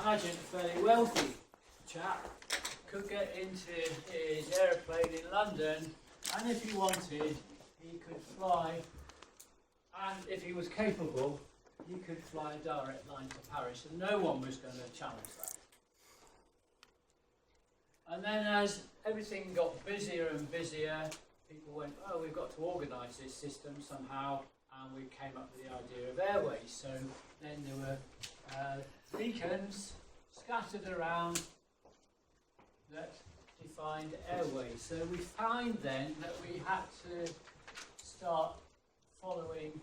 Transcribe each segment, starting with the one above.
imagine a fairly wealthy chap could get into his aeroplane in London, and if he wanted, he could fly, and if he was capable, he could fly a direct line to Paris, and no one was going to challenge that. And then as everything got busier and busier, people went, oh, we've got to organise this system somehow, and we came up with the idea of airways. So then there were beacons scattered around that defined airways. So we find then that we had to start following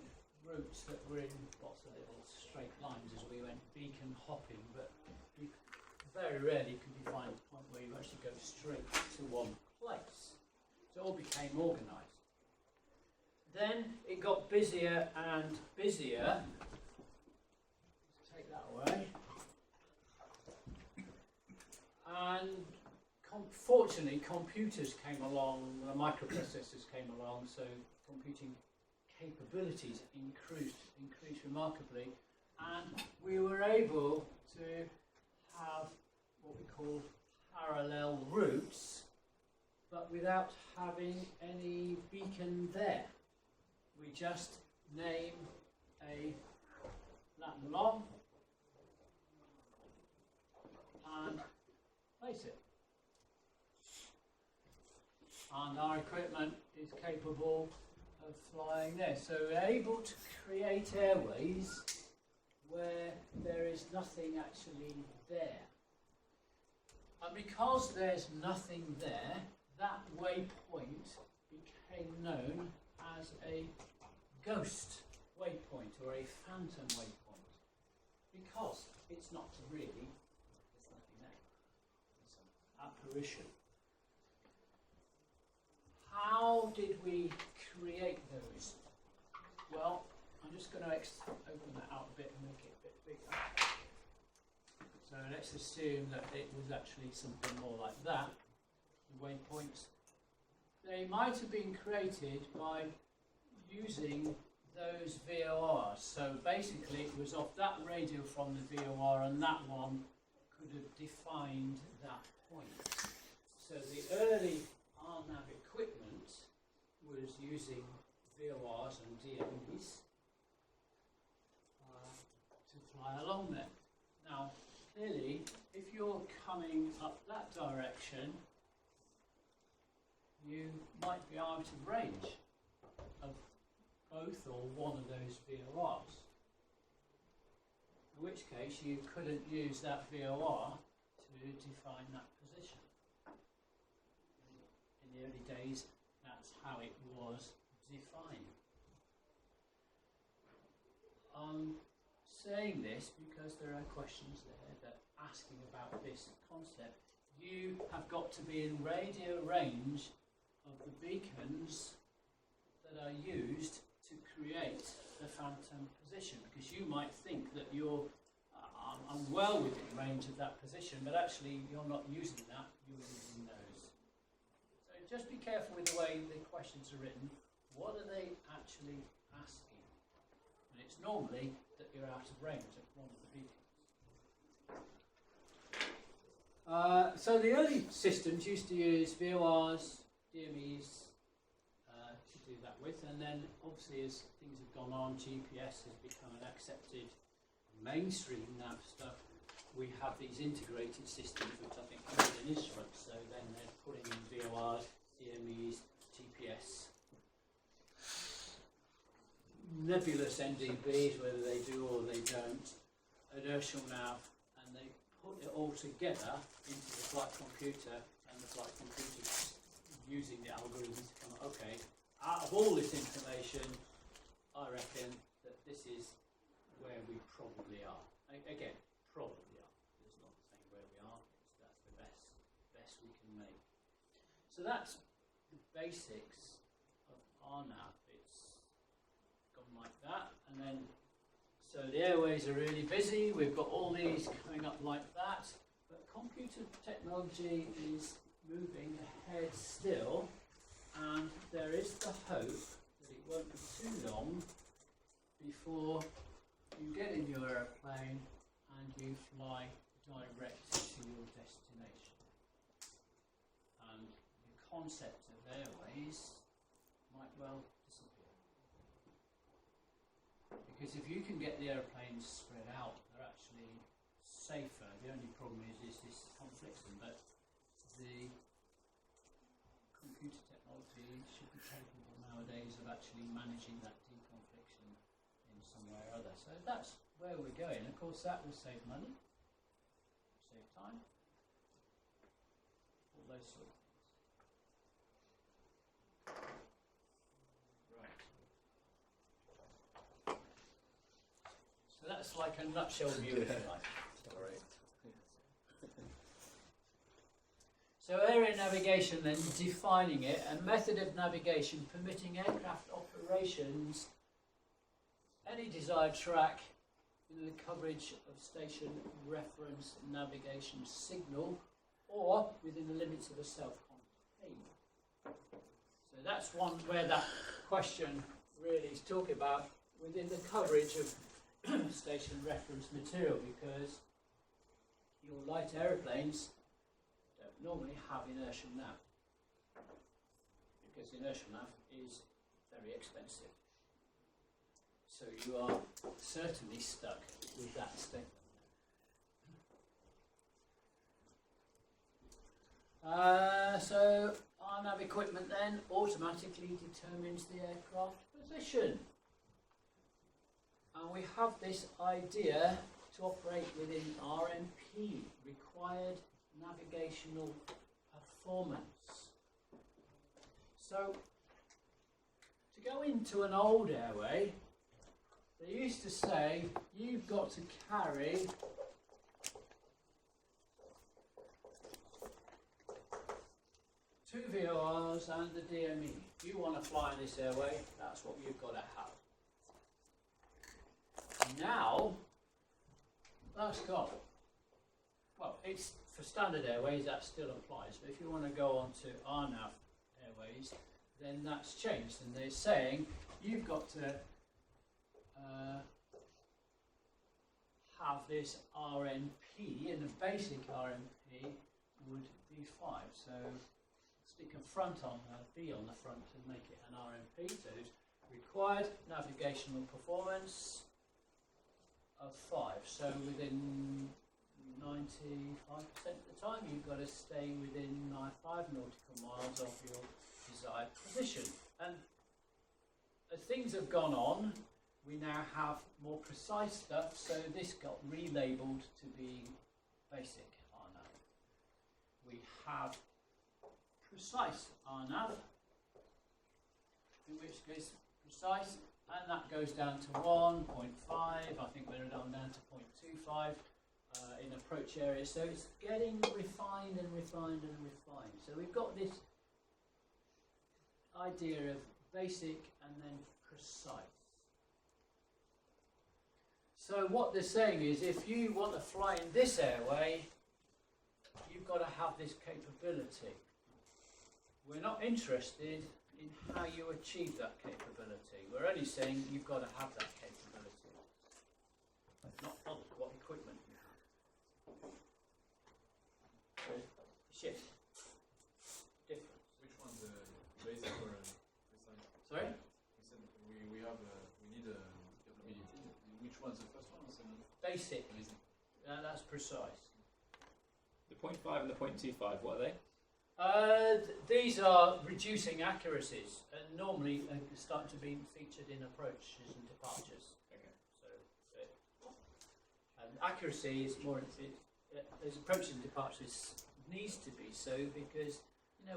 routes that were in lots of little straight lines as we went beacon hopping, but very rarely could you find a point where you actually go straight to one place. So it all became organised. Then it got busier and busier. Let's take that away. And fortunately, computers came along, the microprocessors came along, so computing capabilities increased remarkably, and we were able to have what we call parallel routes, but without having any beacon there. We just name a Latin long and place it. And our equipment is capable of flying there. So we're able to create airways where there is nothing actually there. And because there's nothing there, that waypoint became known as a ghost waypoint or a phantom waypoint, because it's not really, there's nothing there. It's an apparition. How did we create those? Well, I'm just going to open that out a bit and make it a bit bigger. So let's assume that it was actually something more like that. The waypoints. They might have been created by using those VORs. So basically it was off that radio from the VOR, and that one could have defined that point. So the early Rnav equipment was using VORs and DMEs to fly along there. Now, clearly, if you're coming up that direction, you might be out of range of both or one of those VORs. In which case, you couldn't use that VOR to define that position. In the early days, that's how it was defined. I'm saying this because there are questions there that asking about this concept. You have got to be in radio range of the beacons that are used to create the phantom position, because you might think that you're I'm well within range of that position, but actually you're not using that, you're using those. So just be careful with the way the questions are written. What are they actually asking? And it's normally that you're out of range of one of the beacons. So the early systems used to use VORs, DMEs to do that with, and then obviously as things have gone on, GPS has become an accepted mainstream nav stuff. We have these integrated systems which I think are an instrument, so then they're putting in VORs, DMEs, GPS, nebulous NDBs, whether they do or they don't, inertial nav, and they put it all together into the flight computer, and the flight computer using the algorithms to come up, okay, out of all this information, I reckon that this is where we probably are. Again, probably are. It's not saying where we are, that's the best we can make. So that's the basics of Rnav. It's gone like that, and then so the airways are really busy. We've got all these coming up like that, but computer technology is moving ahead still, and there is the hope that it won't be too long before you get in your airplane and you fly direct to your destination. And the concept of airways might well disappear. Because if you can get the aeroplanes spread out, they're actually safer. The only problem is this conflicts them, but the computer technology should be capable nowadays of actually managing that deconfliction in some way or other. So that's where we're going. Of course, that will save money, save time, all those sort of things. Right. So that's like a nutshell view, if you like. So area navigation, then defining it, a method of navigation permitting aircraft operations any desired track in the coverage of station reference navigation signal or within the limits of a self-contained. So that's one where that question really is talking about within the coverage of station reference material, because your light aeroplanes don't normally have inertial nav, because inertial nav is very expensive. So you are certainly stuck with that statement. So RNav equipment then automatically determines the aircraft position. And we have this idea to operate within RMP, required navigational performance. So to go into an old airway, they used to say you've got to carry two VORs and the DME. If you want to fly in this airway, that's what you've got to have. Now, that's gone. Well, it's for standard airways that still applies, but if you want to go on to RNav airways, then that's changed, and they're saying you've got to have this RNP, and the basic RNP would be 5. So stick a front on B on the front to make it an RNP. So it's required navigational performance of 5. So within 95% of the time, you've got to stay within 5 nautical miles of your desired position. And as things have gone on, we now have more precise stuff, so this got relabeled to be basic RNav. We have precise RNav, in which case precise, and that goes down to 1.5, I think we're down to 0.25 in approach areas, so it's getting refined and refined and refined. So we've got this idea of basic and then precise. So what they're saying is, if you want to fly in this airway, you've got to have this capability. We're not interested in how you achieve that capability. We're only saying you've got to have that capability. Not what equipment you have. So, shift. Difference. Which one's the basic or precise? Sorry? We said we need a capability. Which one's the first one or second? Basic. That's precise. The 0.5 and the 0.25, what are they? These are reducing accuracies, and normally start to be featured in approaches and departures. Okay. So, and accuracy is more. As approaches and departures needs to be so, because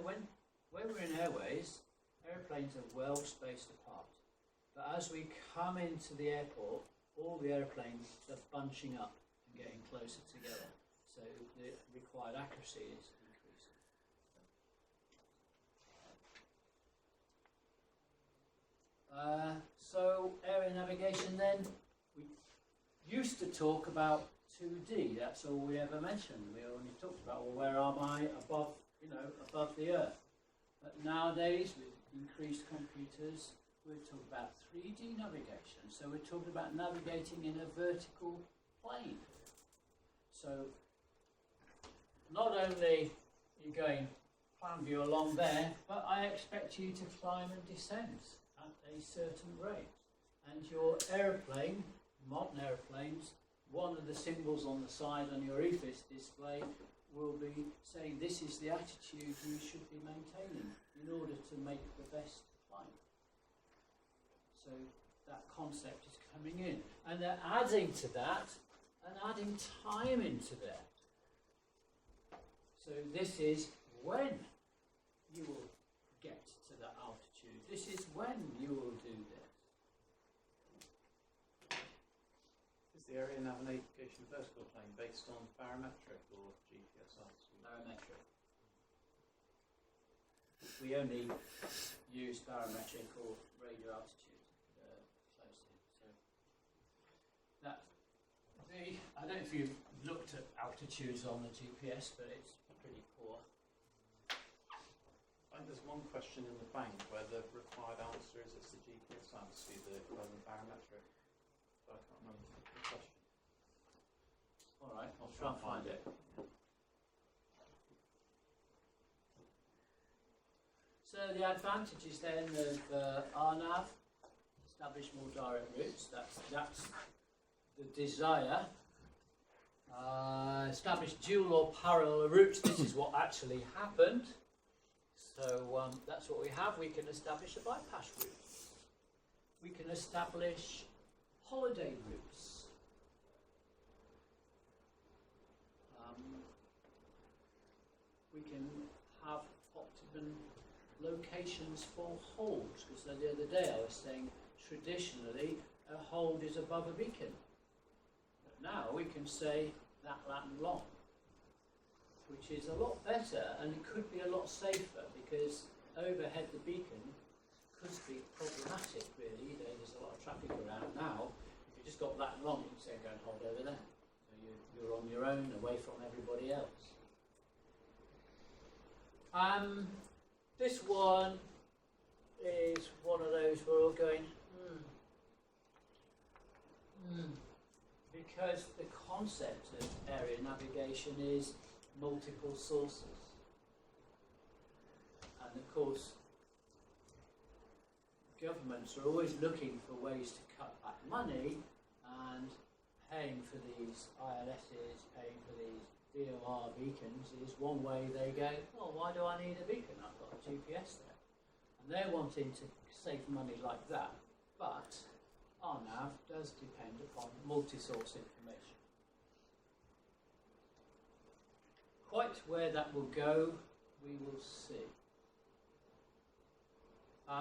when we're in airways, airplanes are well spaced apart. But as we come into the airport, all the airplanes are bunching up and getting closer together. So the required accuracy is increasing. So area navigation then, we used to talk about 2D, that's all we ever mentioned. We only talked about, well, where am I above the earth? But nowadays, with increased computers, we're talking about 3D navigation. So we're talking about navigating in a vertical plane. So not only you're going plan view along there, but I expect you to climb and descend at a certain rate. And your aeroplane, modern aeroplanes, one of the symbols on the side on your EFIS display will be saying this is the attitude you should be maintaining in order to make the best climb. So that concept is coming in. And they're adding to that and adding time into there. So this is when you will get to that altitude. This is when you will do this. Is the area navigation vertical plane based on barometric or GPS altitude? Barometric. We only use barometric or radio altitude closely. So that I don't know if you've looked at altitudes on the GPS, but it's pretty poor. I think there's one question in the bank where the required answer is it's the GPS altitude rather than barometric. But I can't remember the question. Alright, I'll try and find it. So the advantages then of Rnav, establish more direct routes, that's the desire. Establish dual or parallel routes, this is what actually happened. So that's what we have. We can establish a bypass route. We can establish holiday routes. We can have optimum locations for holds, because the other day I was saying traditionally a hold is above a beacon. But now we can say that Latin long, which is a lot better and it could be a lot safer, because overhead the beacon could be problematic really. You know, there's a lot of traffic around now. If you just got Latin long, you can say go and hold over there. So you're on your own, away from everybody else. This one is one of those we're all going, because the concept of area navigation is multiple sources. And of course, governments are always looking for ways to cut back money, and paying for these ILSs, paying for these VOR beacons is one way they go, well, why do I need a beacon? I've got a GPS there. And they're wanting to save money like that. But Rnav does depend upon multi-source information. Quite where that will go, we will see.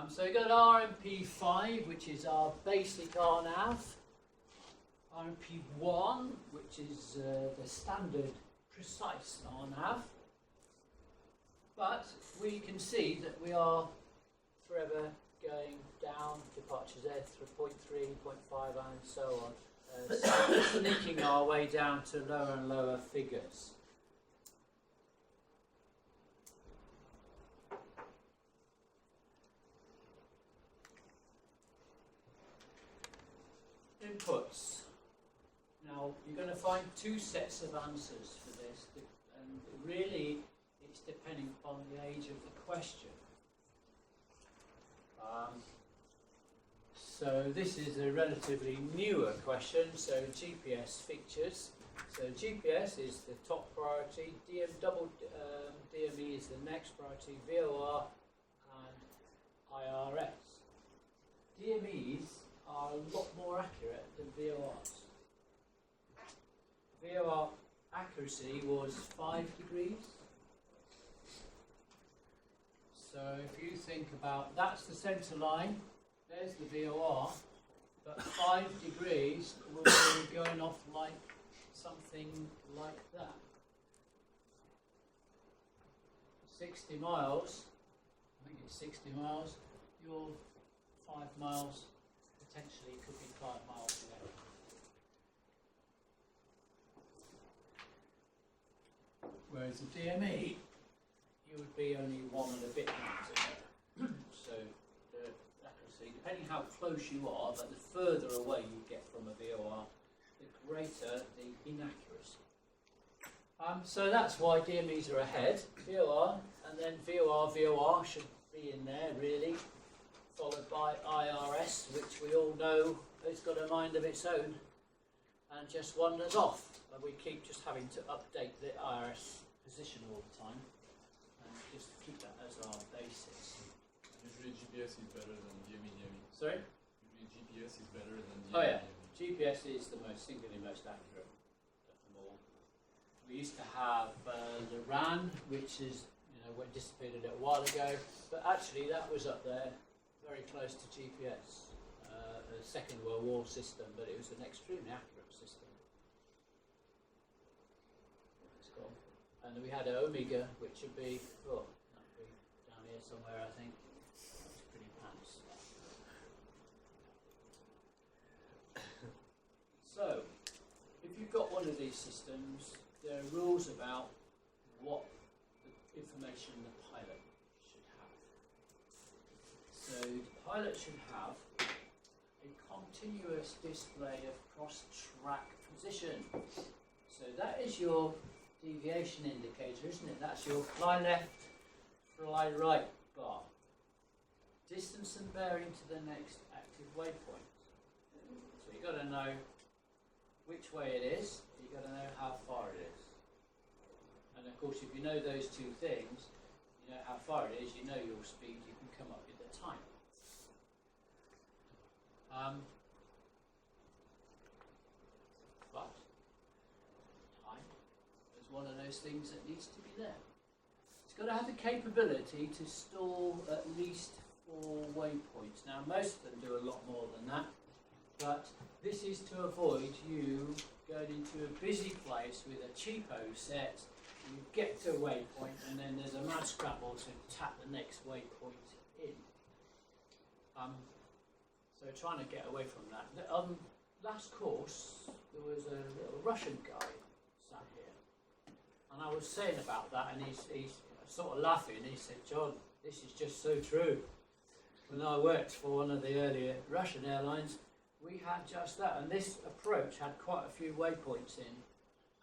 So we've got RMP5, which is our basic Rnav. RMP1, which is the standard precise Rnav. But we can see that we are forever going down, departures there through 0.3, 0.5 and so on, sneaking our way down to lower and lower figures. Inputs. Now you're going to find two sets of answers for this, and really it's depending upon the age of the question. So this is a relatively newer question, so GPS features. So GPS is the top priority, DME is the next priority, VOR and IRS. DMEs are a lot more accurate than VORs. VOR accuracy was 5 degrees. So if you think about, that's the centre line, there's the VOR, but 5 degrees will be going off like something like that. 60 miles, I think it's 60 miles, you're 5 miles, potentially it could be 5 miles away. Whereas the DME, you would be only 1 and a bit miles away. So the accuracy, depending how close you are, but the further away you get from a VOR, the greater the inaccuracy. So that's why DMEs are ahead, VOR, and then VOR should be in there really, followed by IRS, which we all know has got a mind of its own and just wanders off. But we keep just having to update the IRS position all the time and just keep that as our basis. Usually GPS is better than DME. Sorry? Usually GPS is better than DME. Oh yeah, GPS is the singularly most accurate of them all. We used to have the RAN, which is, went dissipated a while ago, but actually that was up there, very close to GPS. A Second World War system, but it was an extremely accurate system. It's gone. And we had Omega, which would be, that'd be down here somewhere, I think. That's pretty pants. So, if you've got one of these systems, there are rules about what information the pilot should have. So the pilot should have a continuous display of cross-track position. So that is your deviation indicator, isn't it? That's your fly left, fly right bar. Distance and bearing to the next active waypoint. So you've got to know which way it is, you've got to know how far it is. And of course, if you know those two things, you know how far it is, you know your speed, you can come up with the time. But time is one of those things that needs to be there. It's got to have the capability to store at least 4 waypoints. Now, most of them do a lot more than that, but this is to avoid you going into a busy place with a cheapo set. You get to a waypoint and then there's a mad scrabble to tap the next waypoint in. So trying to get away from that. Last course there was a little Russian guy sat here, and I was saying about that, and he's sort of laughing. He said, "John, this is just so true. When I worked for one of the earlier Russian airlines, we had just that, and this approach had quite a few waypoints in,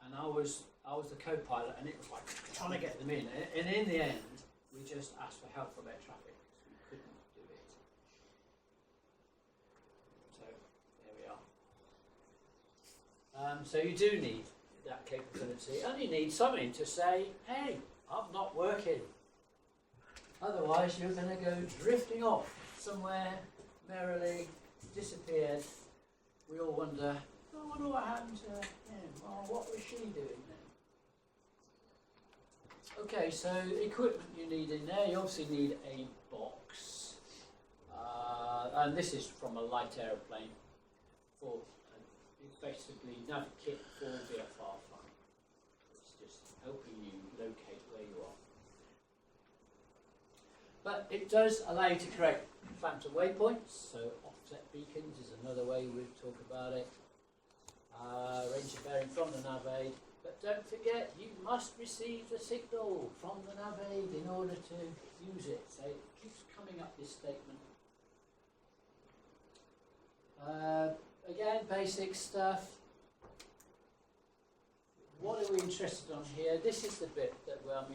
and I was the co-pilot, and it was like trying to get them in. And in the end, we just asked for help from air traffic because we couldn't do it. So there we are. So you do need that capability, and you need something to say, "Hey, I'm not working." Otherwise, you're going to go drifting off somewhere merrily, disappeared. We all wonder, "I wonder what happened to him. Oh, what was she doing then?" Okay, so equipment you need in there. You obviously need a box, and this is from a light aeroplane for basically nav kit for VFR flying. It's just helping you locate where you are. But it does allow you to create phantom waypoints, so offset beacons is another way we talk about it. Range of bearing from the nav aid, but don't forget you must receive the signal from the nav aid in order to use it. So it keeps coming up, this statement. Again, basic stuff. What are we interested on here? This is the bit that I'm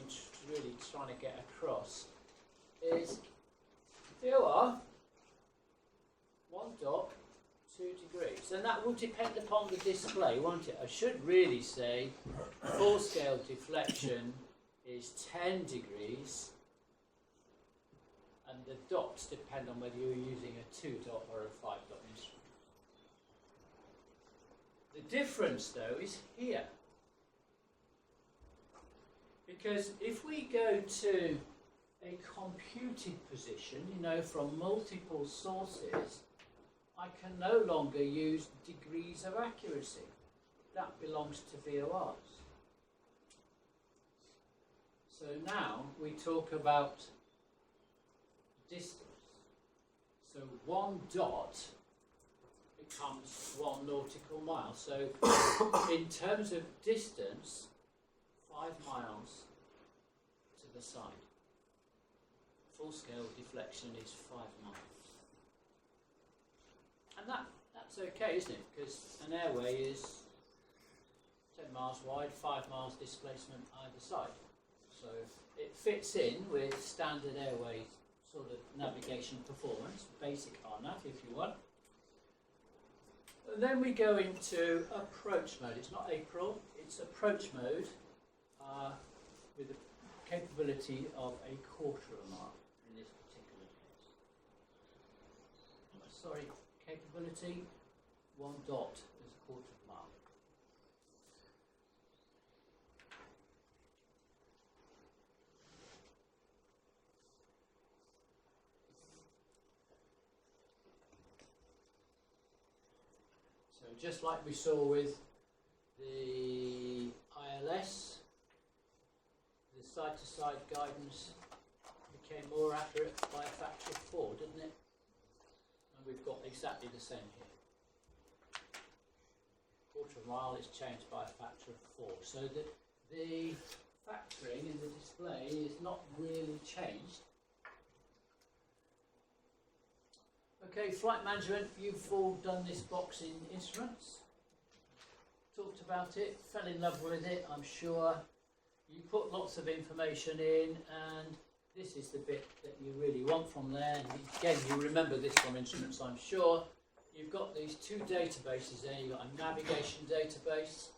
really trying to get across. Is VOR 1 dot 2 degrees, and that will depend upon the display, won't it? I should really say full scale deflection is 10 degrees, and the dots depend on whether you're using a 2 dot or a 5 dot instrument. The difference though is here, because if we go to a computed position, from multiple sources, I can no longer use degrees of accuracy. That belongs to VORs. So now we talk about distance. So 1 dot becomes 1 nautical mile. So in terms of distance, 5 miles to the side. Full scale deflection is 5 miles. And that's okay, isn't it? Because an airway is 10 miles wide, 5 miles displacement either side. So it fits in with standard airway sort of navigation performance, basic RNav if you want. And then we go into approach mode. It's not April, it's approach mode with the capability of a quarter of a mile in this particular case. Sorry, capability 1 dot is a quarter of a mile. So just like we saw with the ILS, the side-to-side guidance became more accurate by a factor of 4, didn't it? And we've got exactly the same here. Quarter of a mile is changed by a factor of 4. So that the factoring in the display is not really changed. Okay, flight management, you've all done this box in instruments. Talked about it, fell in love with it, I'm sure. You put lots of information in, and this is the bit that you really want from there. And again, you remember this from instruments, I'm sure. You've got these 2 databases there. You've got a navigation database,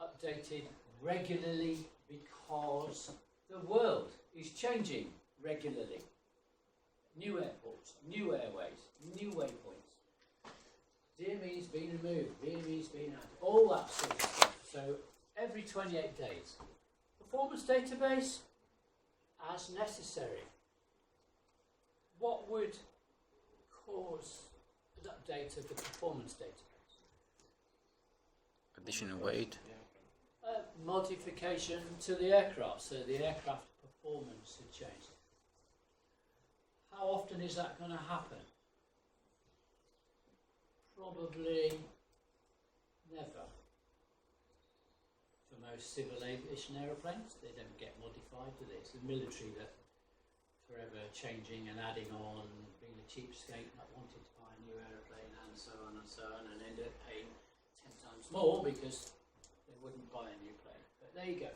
updated regularly because the world is changing regularly. New airports, new airways, new waypoints. DME's been removed, VME's been added, all that sort of stuff. So every 28 days. Performance database, as necessary. What would cause an update of the performance database? Additional weight. Modification to the aircraft, so the aircraft performance had changed. How often is that going to happen? Probably never. For most civil aviation aeroplanes, they don't get modified, do they? It's the military that forever changing and adding on, being a cheapskate that wanted to buy a new aeroplane and so on, and ended up paying 10 times more because they wouldn't buy a new plane. But there you go.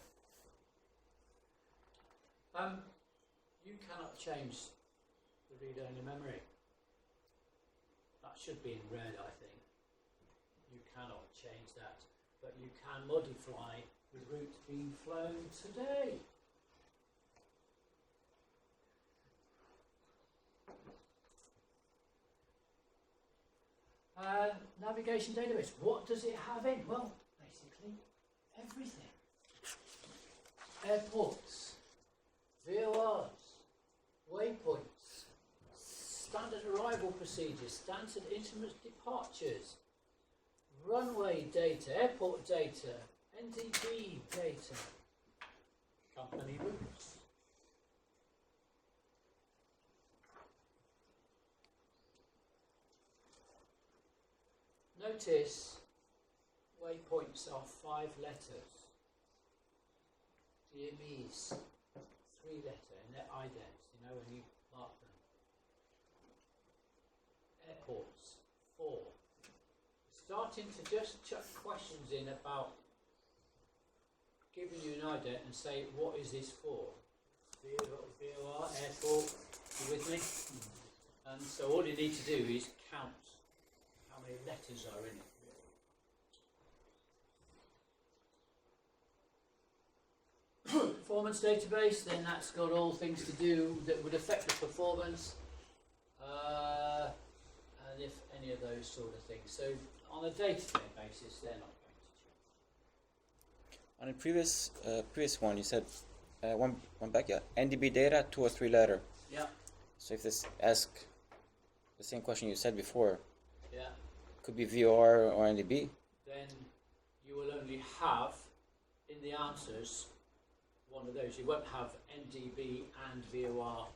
You cannot change the read-only memory. That should be in red, I think. You cannot change that, but you can modify the route being flown today. Navigation database, what does it have in? Well, basically everything. Airports, VORs, waypoints, standard arrival procedures, standard instrument departures, runway data, airport data, NDB data, company routes. Notice waypoints are 5 letters. DMEs, 3 letter, and they're idents, you know, when you mark them. Airports, 4. Starting to just chuck questions in about giving you an ident and say, what is this for? VOR, airport, you with me? And so all you need to do is count how many letters are in it. Performance database, then that's got all things to do that would affect the performance, and if any of those sort of things. So on a day-to-day basis, they're not going to change. On the previous one, you said one back, yeah, NDB data 2 or 3 letter. Yeah. So if this ask the same question you said before, Yeah. could be VOR or NDB. Then you will only have in the answers one of those. You won't have NDB and VOR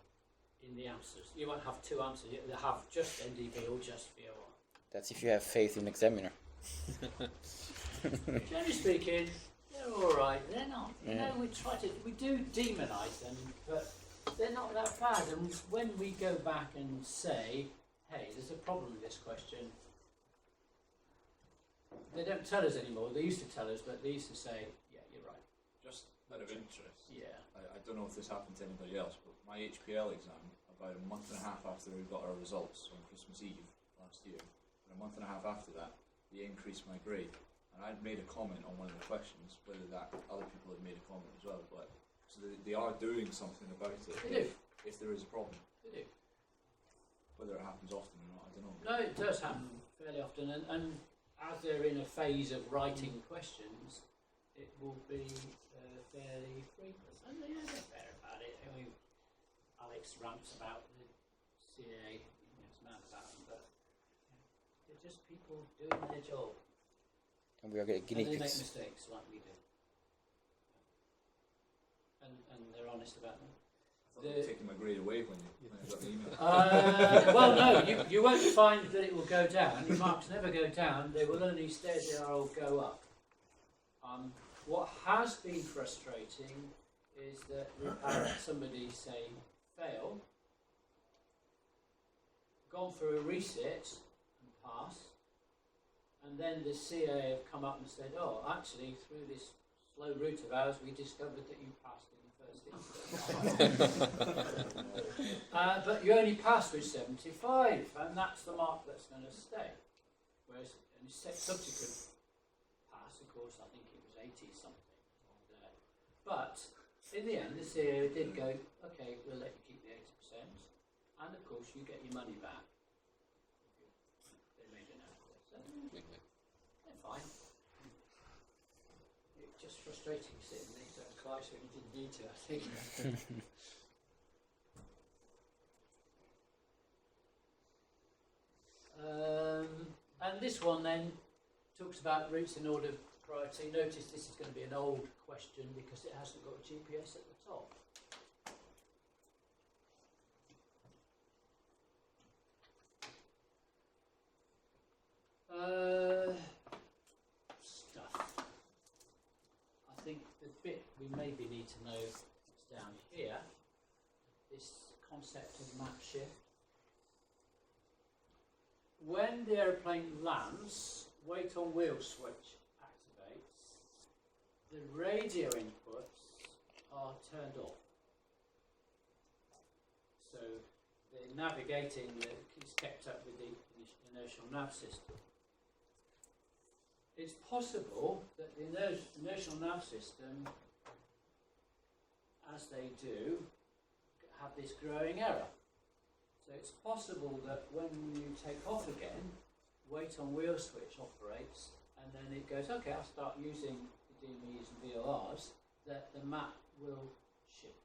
in the answers. You won't have 2 answers. You'll have just NDB or just VOR. That's if you have faith in the examiner. Generally speaking, they're all right. They're not. You Yeah. know, we do demonise them, but they're not that bad. And when we go back and say, hey, there's a problem with this question, they don't tell us anymore. They used to tell us, but they used to say, yeah, you're right. Just out of interest, Yeah. I don't know if this happened to anybody else, but my HPL exam, about a month and a half after we got our results on Christmas Eve last year, and a month and a half after that, they increased my grade. And I'd made a comment on one of the questions, whether that other people had made a comment as well, but so they are doing something about it. They do. If there is a problem. They do. Whether it happens often or not, I don't know. No, it does happen fairly often, and as they're in a phase of writing questions, it will be fairly frequent. And they're fair about it. I mean, Alex rants about the CA, it's mad about them, but they're just people doing their job. And we are getting guinea And they make pigs. mistakes like we do. And they're honest about them. I thought they were taking my grade away when I got the email. Well, no, you won't find that it will go down. Your marks never go down. They will only stay as they are or go up. What has been frustrating is that we've had somebody say fail, gone through a resit and passed, and then the CA have come up and said, oh, actually, through this slow route of ours, we discovered that you passed in the first instance. But you only passed with 75, and that's the mark that's going to stay. Whereas in subsequent pass, of course, I think it was 80 something. But in the end, the CA did go, okay, we'll let you keep the 80%, and of course, you get your money back. They made an effort. So they're fine. It's just frustrating sitting next to a class when you didn't need to, I think. And this one then talks about routes in order of priority. Notice this is going to be an old question because it hasn't got a GPS at the top. Stuff. I think the bit we maybe need to know is down here, this concept of map shift. When the aeroplane lands, wait on wheel switch activates, the radio inputs are turned off. So the navigating is kept up with the inertial nav system. It's possible that the inertial nav system, as they do, have this growing error. So it's possible that when you take off again, wait on wheel switch operates, and then it goes, okay, I'll start using the DMEs and VORs, that the map will shift.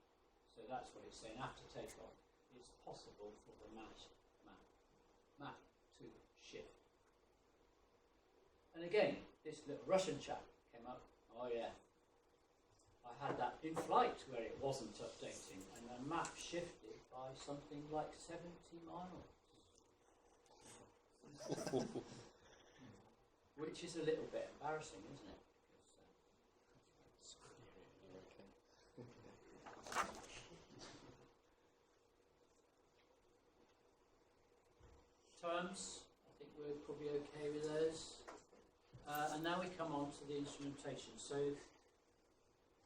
So that's what it's saying, after takeoff, it's possible for the map to shift. And again, this little Russian chap came up, oh yeah, I had that in flight where it wasn't updating, and the map shifted by something like 70 miles. Which is a little bit embarrassing, isn't it? Terms, I think we're probably okay with those. And now we come on to the instrumentation. So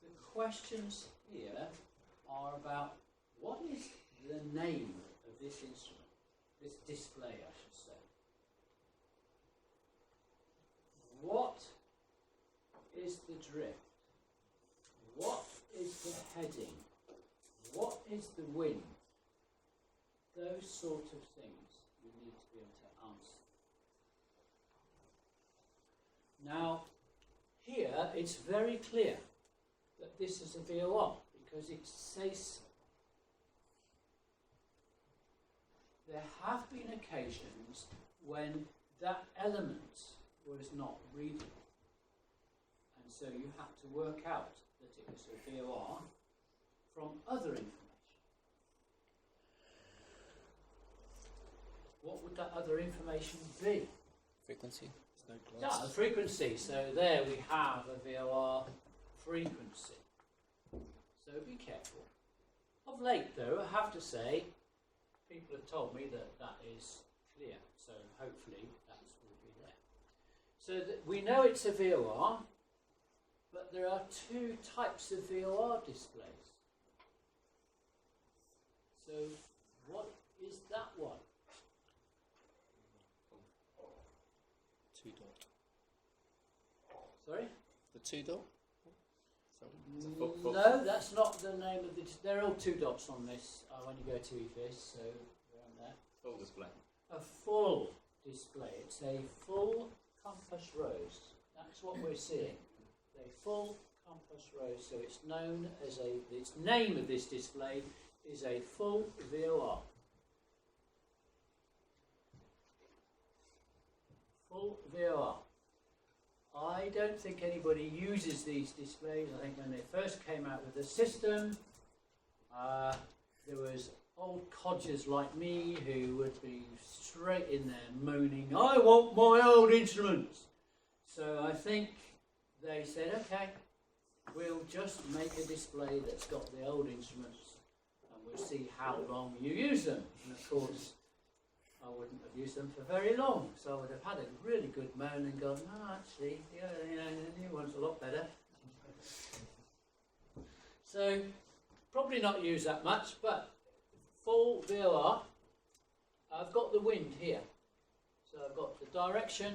the questions here are about what is the name of this instrument, this display I should say. What is the drift? What is the heading? What is the wind? Those sort of things you need to be able to answer. Now, here it's very clear that this is a VOR because it says so. There have been occasions when that element was not readable, and so you had to work out that it was a VOR from other information. What would that other information be? Frequency. Yeah, the frequency. So there we have a VOR frequency. So be careful. Of late, though, I have to say, people have told me that that is clear. So hopefully that will be there. So that we know it's a VOR, but there are two types of VOR displays. So what is that one? 2 dot. Sorry? The 2 dot? Sorry. No, that's not the name of the. They're all 2 dots on this when you go to EFIS, so they're on there. Full display. A full display. It's a full compass rose. That's what we're seeing. A full compass rose. So it's known as a. Its name of this display is a full VOR. Full VOR. I don't think anybody uses these displays. I think when they first came out with the system, there was old codgers like me who would be straight in there moaning, I want my old instruments. So I think they said, okay, we'll just make a display that's got the old instruments and we'll see how long you use them. And of course, I wouldn't have used them for very long, so I would have had a really good moan and gone, no, actually, yeah, you know, the new one's a lot better. So, probably not use that much, but full VOR, I've got the wind here. So I've got the direction,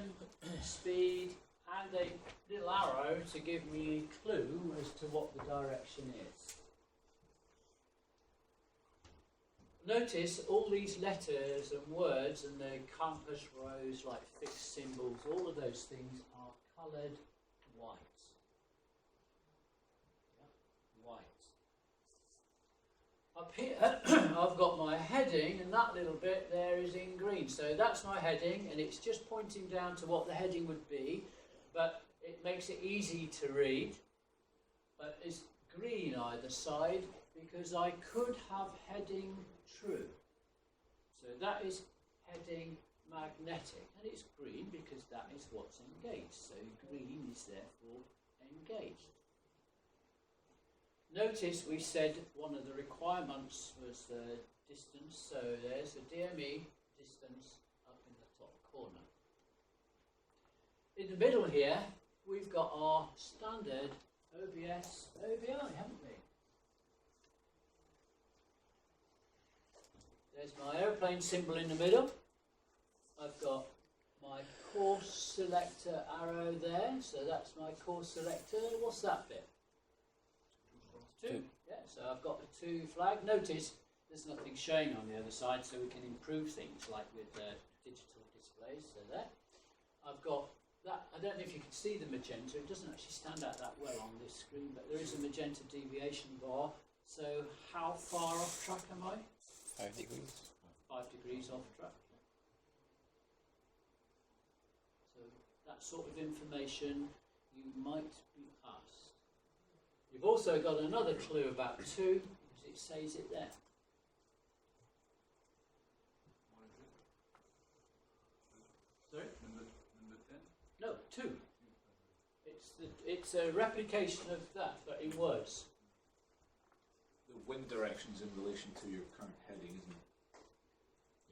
speed, and a little arrow to give me a clue as to what the direction is. Notice all these letters and words and the compass rose, like fixed symbols, all of those things are coloured white. Yeah, white. Up here, I've got my heading, and that little bit there is in green. So that's my heading, and it's just pointing down to what the heading would be, but it makes it easy to read. But it's green either side, because I could have heading true. So that is heading magnetic, and it's green because that is what's engaged. So green is therefore engaged. Notice we said one of the requirements was the distance, so there's the DME distance up in the top corner. In the middle here, we've got our standard OBS OBI, haven't we? There's my aeroplane symbol in the middle. I've got my course selector arrow there, so that's my course selector. What's that bit? 2. Yeah, so I've got the 2 flag. Notice there's nothing showing on the other side, so we can improve things like with digital displays. So there. I've got that. I don't know if you can see the magenta. It doesn't actually stand out that well on this screen, but there is a magenta deviation bar. So how far off track am I? 5 degrees. 5 degrees off track. So that sort of information you might be asked. You've also got another clue about 2 because it says it there. Sorry? Number 10? No, 2. It's a replication of that, but in words. The wind direction's in relation to your current heading, isn't it?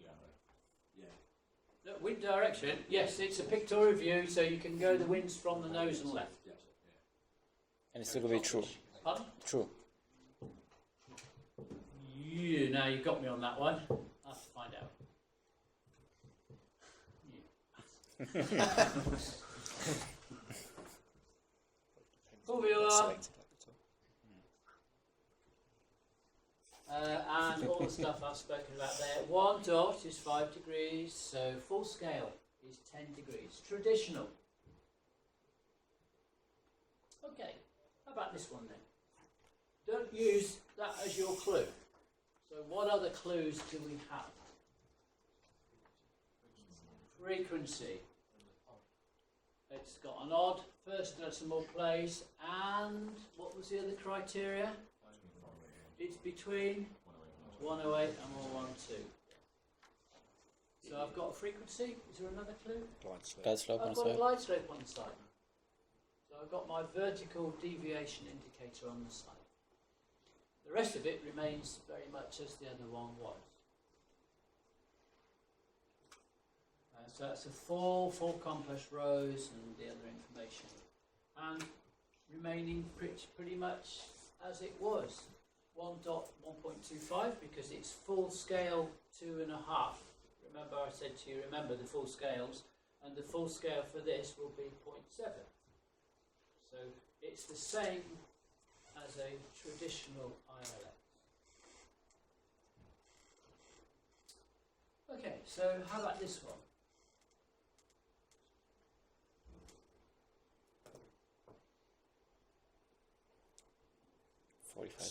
Yeah, right. Yeah. No, wind direction, yes, it's a pictorial view, so you can go the winds from the nose and left. Yeah. And it's still going to be true. Pardon? True. Yeah, now you got me on that one. I'll have to find out. Yeah. Full VOR, Selected at the top. and all the stuff I've spoken about there. 1 dot is 5 degrees, so full scale is 10 degrees. Traditional. Okay, how about this one then? Don't use that as your clue. So what other clues do we have? Frequency. It's got an odd first decimal place, and what was the other criteria? It's between 108 and 112. So I've got a frequency. Is there another clue? Glide slope on I've the got a side. glide slope on the side. So I've got my vertical deviation indicator on the side. The rest of it remains very much as the other one was. So that's a full compass rose and the other information. And remaining pretty much as it was. 1.1.25 because it's full scale 2.5. Remember I said to you, remember the full scales, and the full scale for this will be 0.7. So it's the same as a traditional ILX. Okay, so how about this one?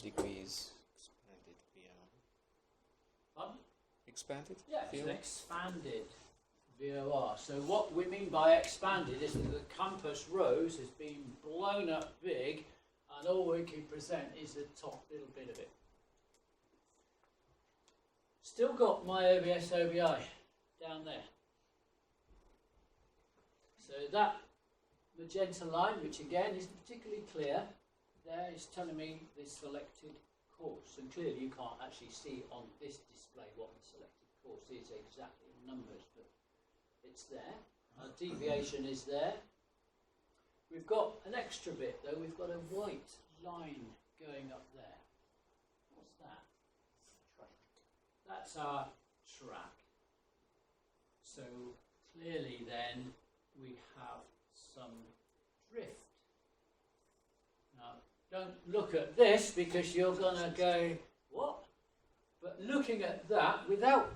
degrees. Expanded VR. Pardon? Expanded? Yeah, it's an VOR? expanded VOR. So what we mean by expanded is that the compass rose has been blown up big, and all we can present is the top little bit of it. Still got my OBS OBI down there. So that magenta line, which again isn't particularly clear, there is telling me the selected course, and clearly you can't actually see on this display what the selected course is exactly in numbers, but it's there. Our deviation is there. We've got an extra bit though, we've got a white line going up there. What's that? Track. That's our track. So clearly then we have some drift. Now, don't look at this because you're going to go, what? But looking at that, without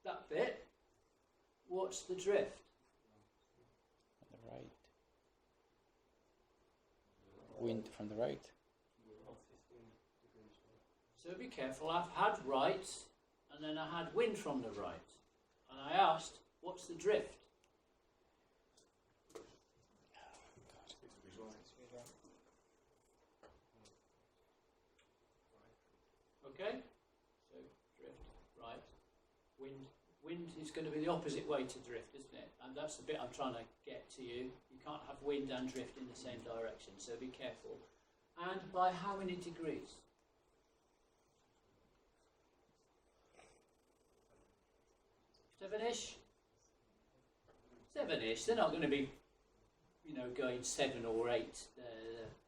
that bit, what's the drift? On the right. Wind from the right. So be careful, I've had right, and then I had wind from the right. And I asked, what's the drift? Okay, so drift, right, wind is going to be the opposite way to drift, isn't it? And that's the bit I'm trying to get to you. You can't have wind and drift in the same direction, so be careful. And by how many degrees? 7-ish? 7-ish, they're not going to be, going 7 or 8,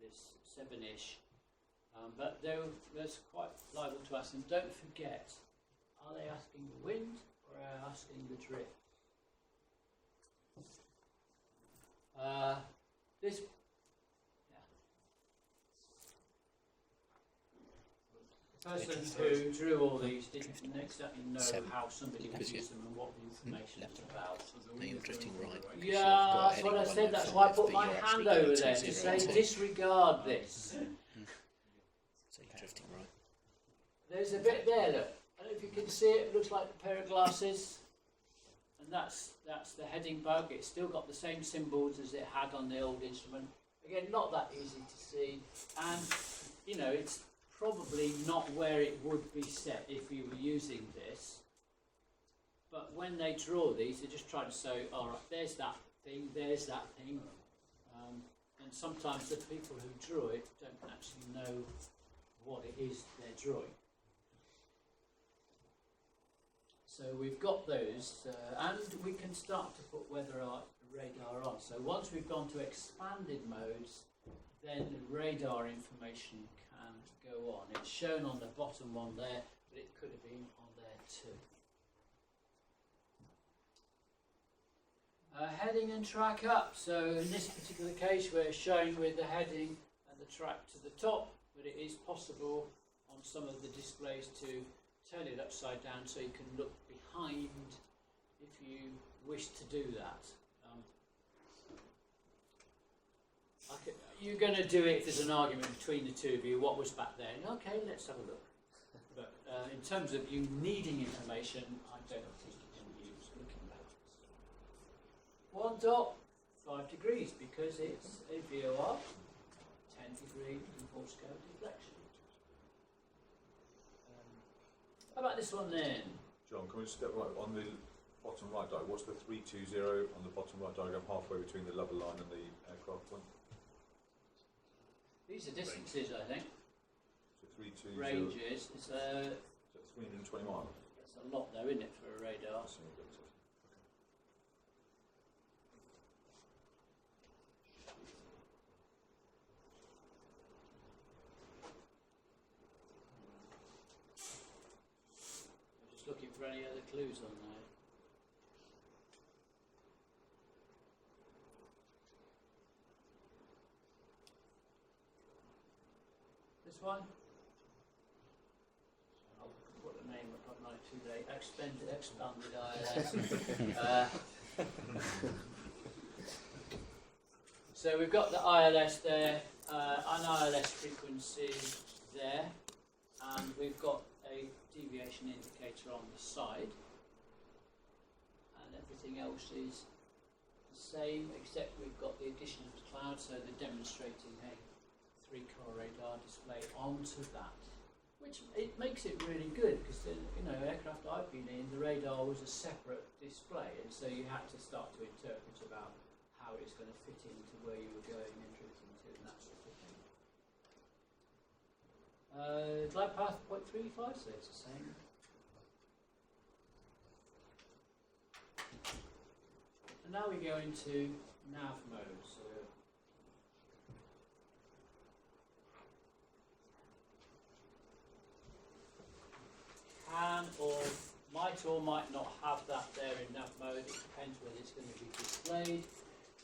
this 7-ish. But that's quite liable to ask them. Don't forget, are they asking the wind or are they asking the drift? This, the person who drew all these didn't exactly know Seven. how somebody would Because use them and what the information was about. Now you're drifting right. because you've Yeah, got a that's what I heading said. That's 105, why I put but my you're actually hand going over there to 202. say disregard this. So you're drifting right. There's a bit there, look. I don't know if you can see it. It looks like a pair of glasses. And that's the heading bug. It's still got the same symbols as it had on the old instrument. Again, not that easy to see. And, it's probably not where it would be set if you were using this. But when they draw these, they're just trying to say, all right, there's that thing, there's that thing. And sometimes the people who draw it don't actually know what it is they're drawing. So we've got those, and we can start to put weather radar on. So once we've gone to expanded modes, then the radar information can go on. It's shown on the bottom one there, but it could have been on there too. Heading and track up. So in this particular case, we're showing with the heading and the track to the top, but it is possible on some of the displays to turn it upside down so you can look behind if you wish to do that. You're going to do it if there's an argument between the two of you. What was back there? Okay, let's have a look. But in terms of you needing information, I don't think you can use looking backwards. 1.5 degrees because it's a VOR, 10-degree full scale deflection. How about this one then? John, can we just get right on the bottom right diagram? What's the 320 on the bottom right diagram halfway between the level line and the aircraft one? These are distances, I think. So 320. Ranges. It's Is that 320 miles? a lot though, isn't it, for a radar? That's okay. for any other clues on there. This one? I'll put the name up on it too late. Expanded ILS. So we've got the ILS there, an ILS frequency there, and we've got a deviation indicator on the side, and everything else is the same except we've got the addition of the cloud, so they're demonstrating a 3-car radar display onto that, which it makes it really good because aircraft I've been in, the radar was a separate display, and so you had to start to interpret about how it's going to fit into where you were going and drifting to and that sort of thing. Glide path 0.35, so it's the same. And now we go into nav mode. So can or might not have that there in nav mode. It depends whether it's going to be displayed.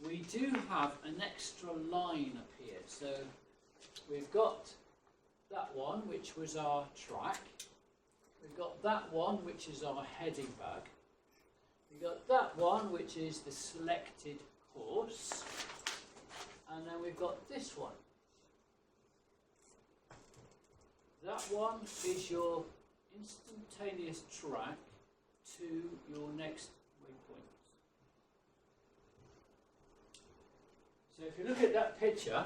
We do have an extra line up here. So we've got that one, which was our track. We've got that one, which is our heading bag. We've got that one, which is the selected course. And then we've got this one. That one is your instantaneous track to your next waypoint. So if you look at that picture,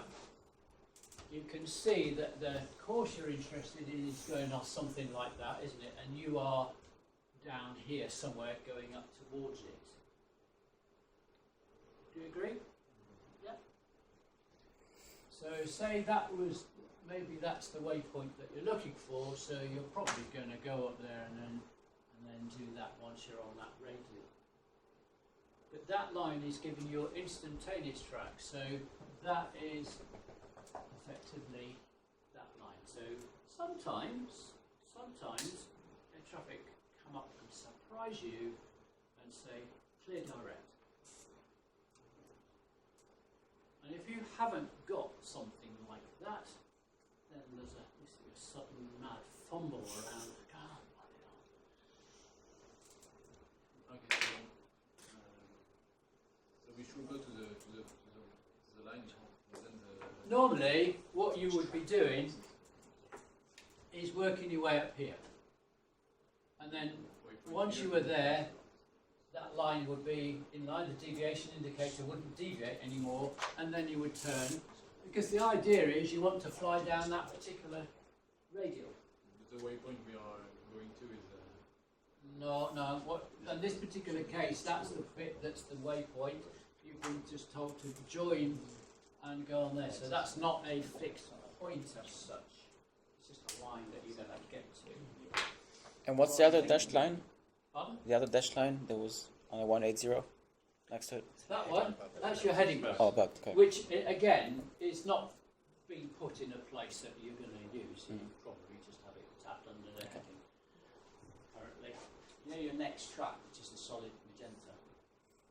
you can see that the course you're interested in is going off something like that, isn't it? And you are down here somewhere going up towards it. Do you agree? Yeah. So say that was, maybe that's the waypoint that you're looking for, so you're probably going to go up there and then do that once you're on that radial. But that line is giving you instantaneous track, so that is effectively that line. So sometimes air traffic come up and surprise you and say clear direct. And if you haven't got something like that, then there's a sudden mad fumble around. Okay, so we should go to the line, and then the... Normally, what you would be doing is working your way up here. And then once you were there, that line would be in line, the deviation indicator wouldn't deviate anymore, and then you would turn. Because the idea is you want to fly down that particular radial. The waypoint we are going to is... No. In this particular case, that's the bit that's the waypoint. You've been just told to join and go on there. So that's not a fixed point as such. It's just a line that you're going to get to. And what's the other dashed line? Pardon? The other dashed line that was on a 180 next to it? That one, that's your heading bug. Oh, bug, okay. Which, again, is not being put in a place that you're going to use. You probably just have it tapped under the heading currently. You know your next track, which is the solid magenta,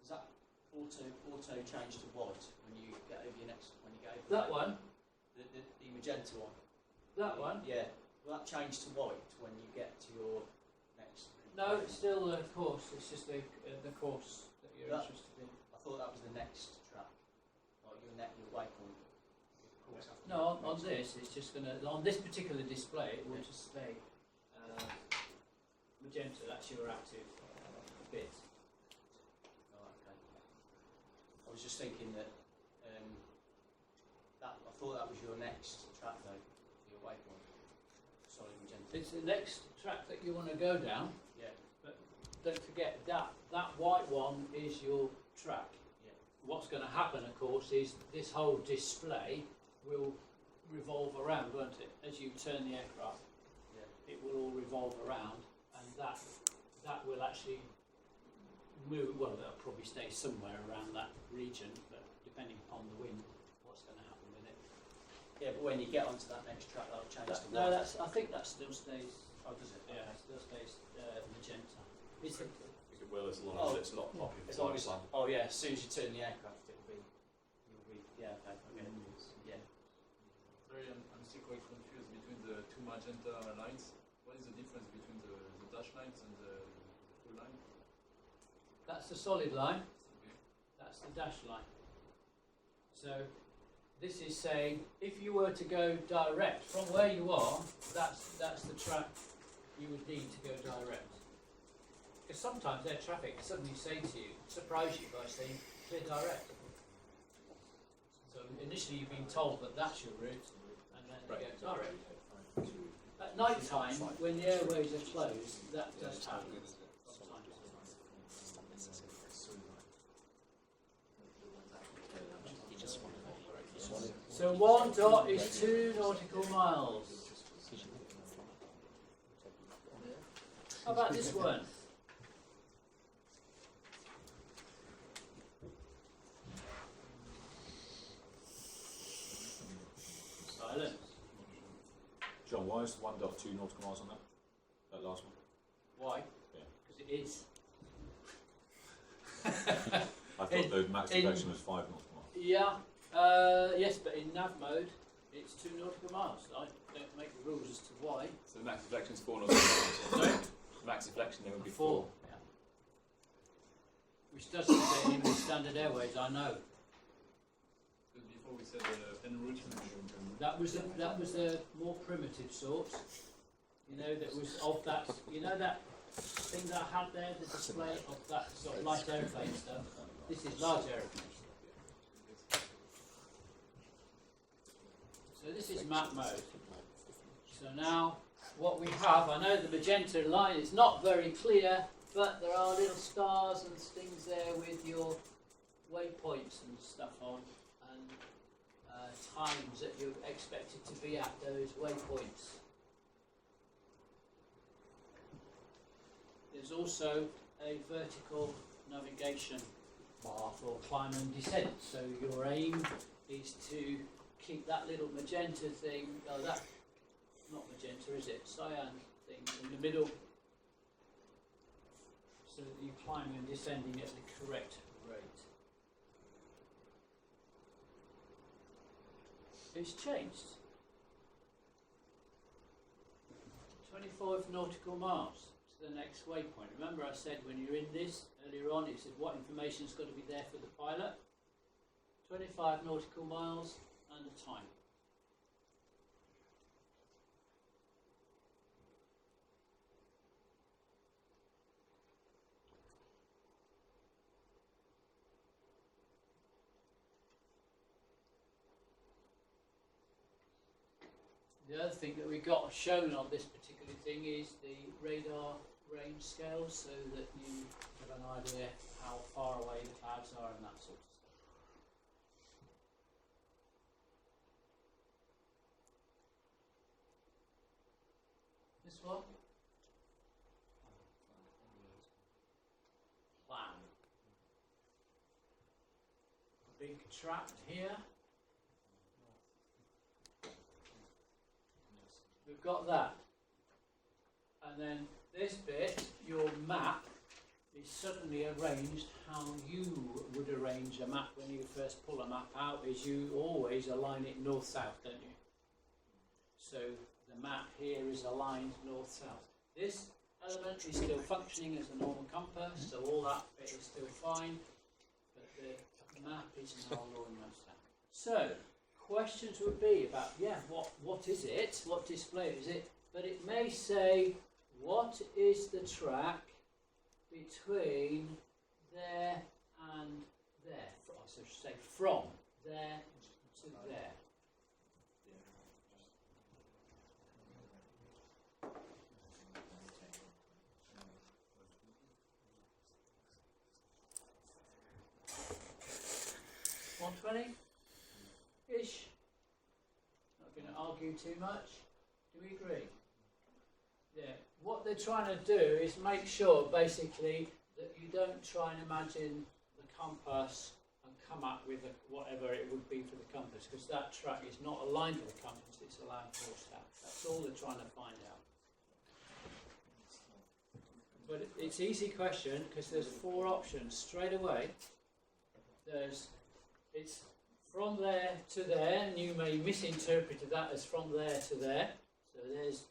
does that auto change to white when you get over your next, when you go over that one? The magenta one. That one? Yeah. Will that change to white when you get to your next? No, it's still the course. It's just the course that you're interested in. I thought that was the next track, like your waypoint. No, on this, it's just going to, on this particular display, it will just stay magenta. That's your active bit. Oh, okay. I was just thinking that I thought that was your next track though, for your waypoint. Solid magenta. It's the next track that you want to go down. Yeah. But don't forget that white one is your track. Yeah. What's going to happen, of course, is this whole display will revolve around, won't it? As you turn the aircraft, it will all revolve around, and that will actually move. Well, that'll probably stay somewhere around that region, but depending upon the wind, what's going to happen with it. Yeah, but when you get onto that next track, that'll change to No, white. I think that still stays. Oh, does it? Yeah, it does say magenta. Is it? It will, as long Oh. as it's not popular. As long as, oh yeah, as soon as you turn the aircraft, you'll be, yeah, okay, okay. Yeah. Sorry, I'm still quite confused between the two magenta lines. What is the difference between the dash lines and the full line? That's the solid line. Okay. That's the dash line. So this is saying if you were to go direct from where you are, that's the track you would need to go direct. Because sometimes air traffic suddenly say to you, surprise you by saying clear direct. So initially you've been told that that's your route, and then you go direct. At night time, when the airways are closed, that does happen sometimes. You just want to So 1 dot is 2 nautical miles. How about this one? Silence. John, why is 1.2 nautical miles on that last one? Why? Yeah. Because it is. I thought the max inflection was 5 nautical miles. Yeah. Yes, but in nav mode, it's 2 nautical miles. I don't make the rules as to why. So the max deflection is 4 nautical miles. Sorry? Max deflection then would be 4. 4. Yeah. Which doesn't say in with standard airways, I know. Because before we said en route. That was a more primitive sort. You know, that was of that. You know that thing that I had there, the display of that sort of light aeroplane stuff. This is large aeroplane. So this is map mode. So now what we have, I know the magenta line is not very clear, but there are little stars and things there with your waypoints and stuff on, and times that you're expected to be at those waypoints. There's also a vertical navigation bar for climb and descent. So your aim is to keep that little magenta thing, oh that, not magenta is it, cyan thing in the middle, so that you're climbing and descending at the correct rate. It's changed. 25 nautical miles to the next waypoint. Remember I said when you're in this earlier on, it said what information's got to be there for the pilot. 25 nautical miles and a time. The other thing that we got shown on this particular thing is the radar range scale, so that you have an idea how far away the clouds are and that sort of stuff. This one? Plan. A big tract here. We've got that. And then this bit, your map, is suddenly arranged how you would arrange a map when you first pull a map out, is you always align it north-south, don't you? So the map here is aligned north-south. This element is still functioning as a normal compass, so all that bit is still fine, but the map is now aligned north-south. So, questions would be about, what is it? What display is it? But it may say, what is the track between there and there? So I should say from there to there. $120-ish. Not going to argue too much. Do we agree? Yeah. What they're trying to do is make sure, basically, that you don't try and imagine the compass and come up with whatever it would be for the compass, because that track is not aligned with the compass, it's aligned north-south. That's all they're trying to find out. But it's easy question because there's 4 options straight away. It's from there to there, and you may misinterpret that as from there to there. So there's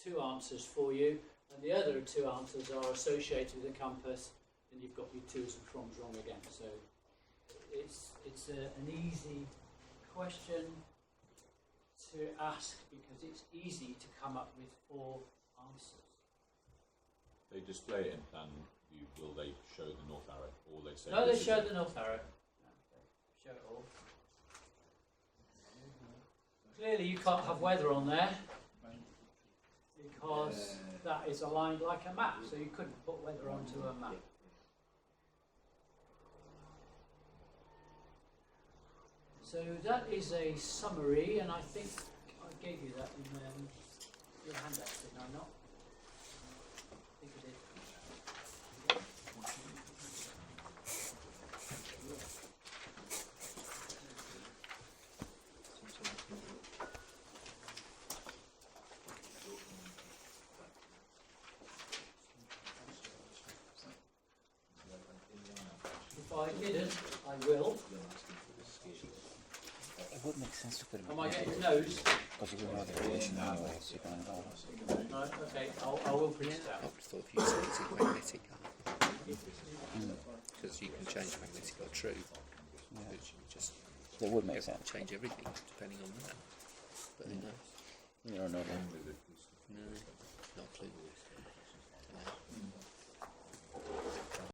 2 answers for you, and the other 2 answers are associated with the compass, and you've got your 2's and from's wrong again. So it's an easy question to ask because it's easy to come up with 4 answers. They display it in plan view. Will they show the north arrow, or they say? No, they this is show it? the north arrow. No, they show it all. Clearly, you can't have weather on there because that is aligned like a map, so you couldn't put weather onto a map. So that is a summary, and I think I gave you that in your handout, did I not? I think I did. If I didn't, I will. It would make sense to put Am I getting those? because you wouldn't know the variation anyway, so you can involve us. Right, okay, I will print it I out. would have thought if you said it's magnetic, because you can change magnetic or true, which you just It would make sense. change everything depending on that. But who knows? You don't know that. No, not a clue.